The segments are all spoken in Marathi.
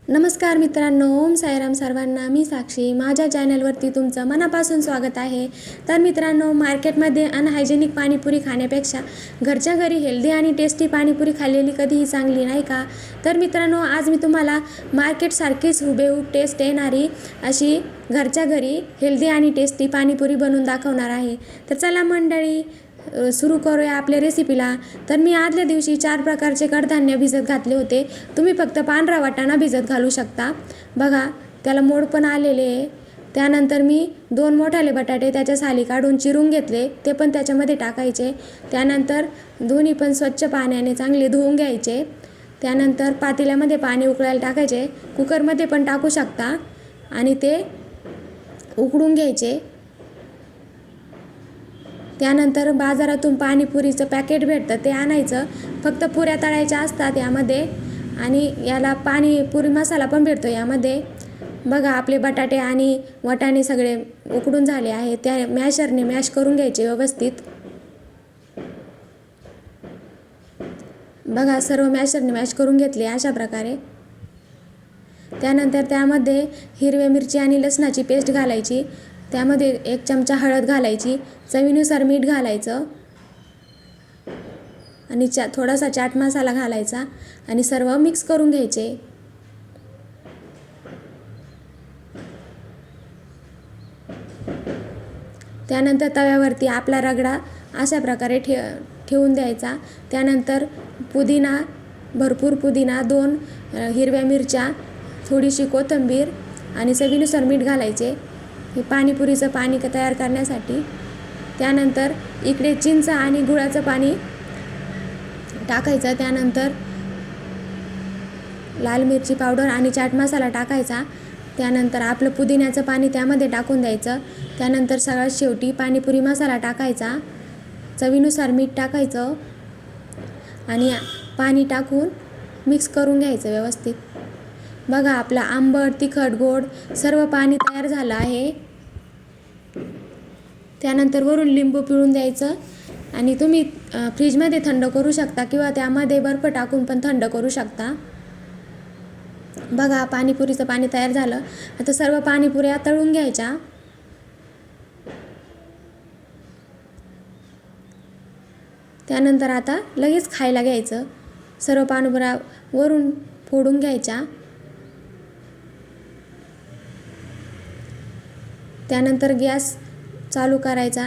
नमस्कार मित्रांनो, ओम साईराम सर्वांना. मी साक्षी. माझ्या चॅनलवरती तुमचं मनापासून स्वागत आहे. तर मित्रांनो, मार्केटमध्ये अनहायजेनिक पाणीपुरी खाण्यापेक्षा घरच्या घरी हेल्दी आणि टेस्टी पाणीपुरी खाल्लेली कधीही चांगली, नाही का? तर मित्रांनो, आज मी तुम्हाला मार्केटसारखीच हुबेहूब टेस्ट येणारी अशी घरच्या घरी हेल्दी आणि टेस्टी पाणीपुरी बनवून दाखवणार आहे. तर चला मंडळी, सुरू करूया आपल्या रेसिपीला. तर मी आदल्या दिवशी 4 प्रकारचे कडधान्य भिजत घातले होते. तुम्ही फक्त पांढरा वाटाणा भिजत घालू शकता. बघा, त्याला मोड पण आलेले आहे. त्यानंतर मी 2 मोठाले बटाटे त्याच्या साली काढून चिरून घेतले, ते पण त्याच्यामध्ये टाकायचे. त्यानंतर दोन्ही पण स्वच्छ पाण्याने चांगले धुवून घ्यायचे. त्यानंतर पातेल्यामध्ये पाणी उकळायला टाकायचे. कुकरमध्ये पण टाकू शकता आणि ते उकडून घ्यायचे. त्यानंतर बाजारातून पाणीपुरीचं पॅकेट भेटतं, ते आणायचं. फक्त पुऱ्या तळायच्या असतात यामध्ये आणि याला पाणीपुरी मसाला पण भेटतो यामध्ये. बघा, आपले बटाटे आणि वाटाणे सगळे उकडून झाले आहे. त्या मॅशरने मॅश करून घ्यायचे व्यवस्थित. बघा, सर्व मॅशरने मॅश करून घेतले अशा प्रकारे. त्यानंतर त्यामध्ये हिरव्या मिरची आणि लसणाची पेस्ट घालायची. त्यामध्ये 1 चमचा हळद घालायची. चवीनुसार मीठ घालायचं आणि थोडासा चाट मसाला घालायचा आणि सर्व मिक्स करून घ्यायचे. त्यानंतर तव्यावरती आपला रगडा अशा प्रकारे ठेवून द्यायचा. त्यानंतर पुदिना, भरपूर पुदिना, 2 हिरव्या मिरच्या, थोडीशी कोथिंबीर आणि चवीनुसार मीठ घालायचे हे पाणीपुरीचं पाणी तयार करण्यासाठी. त्यानंतर इकडे चिंच आणि गुळाचं पाणी टाकायचं. त्यानंतर लाल मिरची पावडर आणि चाट मसाला टाकायचा. त्यानंतर आपलं पुदिन्याचं पाणी त्यामध्ये टाकून द्यायचं. त्यानंतर सगळ्यात शेवटी पाणीपुरी मसाला टाकायचा. चवीनुसार मीठ टाकायचं आणि पाणी टाकून मिक्स करून घ्यायचं व्यवस्थित. बघा, आपला आंबट, तिखट, गोड सर्व पाणी तयार झालं आहे. त्यानंतर वरून लिंबू पिळून द्यायचं आणि तुम्ही फ्रीजमध्ये थंड करू शकता किंवा त्यामध्ये बर्फ टाकून पण थंड करू शकता. बघा, पाणीपुरीचं पाणी तयार झालं. आता सर्व पाणीपुऱ्या तळून घ्यायच्या. त्यानंतर आता लगेच खायला घ्यायचं. सर्व पाणीपुऱ्या वरून फोडून घ्यायच्या. त्यानंतर गॅस चालू करायचा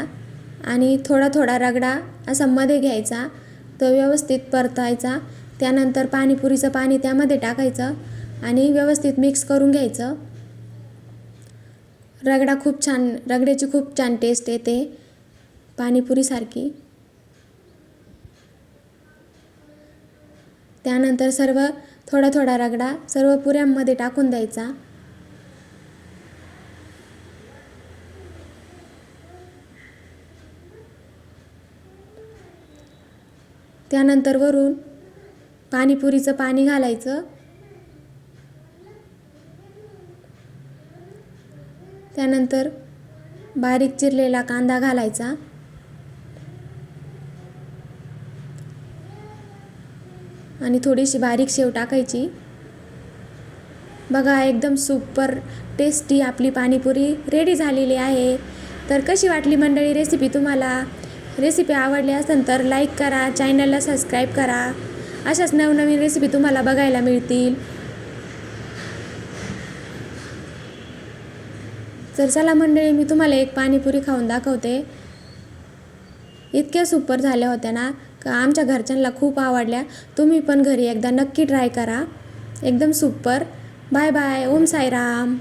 आणि थोडा थोडा रगडा असा मध्ये घ्यायचा, तो व्यवस्थित परतायचा. त्यानंतर पाणीपुरीचं पाणी त्यामध्ये टाकायचं आणि व्यवस्थित मिक्स करून घ्यायचं. रगड्याची खूप छान टेस्ट येते पाणीपुरीसारखी. त्यानंतर थोडा थोडा रगडा सर्व पुऱ्यांमध्ये टाकून द्यायचा. त्यानंतर वरून पाणीपुरीचं पाणी घालायचं. त्यानंतर बारीक चिरलेला कांदा घालायचा आणि थोडीशी बारीक शेव टाकायची. बघा, एकदम सुपर टेस्टी आपली पाणीपुरी रेडी झालेली आहे. तर कशी वाटली मंडळी रेसिपी तुम्हाला? रेसिपी आवडली असेल तर लाईक करा, चॅनलला सबस्क्राईब करा. अशाच नवनवीन रेसिपी तुम्हाला बघायला मिळतील. तर चला मंडळी, मी तुम्हाला एक पाणीपुरी खाऊन दाखवते. इतक्या सुपर झाल्या होत्या ना, का आमच्या घरच्यांना खूप आवडल्या. तुम्ही पण घरी एकदा नक्की ट्राय करा. एकदम super. Bye bye. Om Sairam.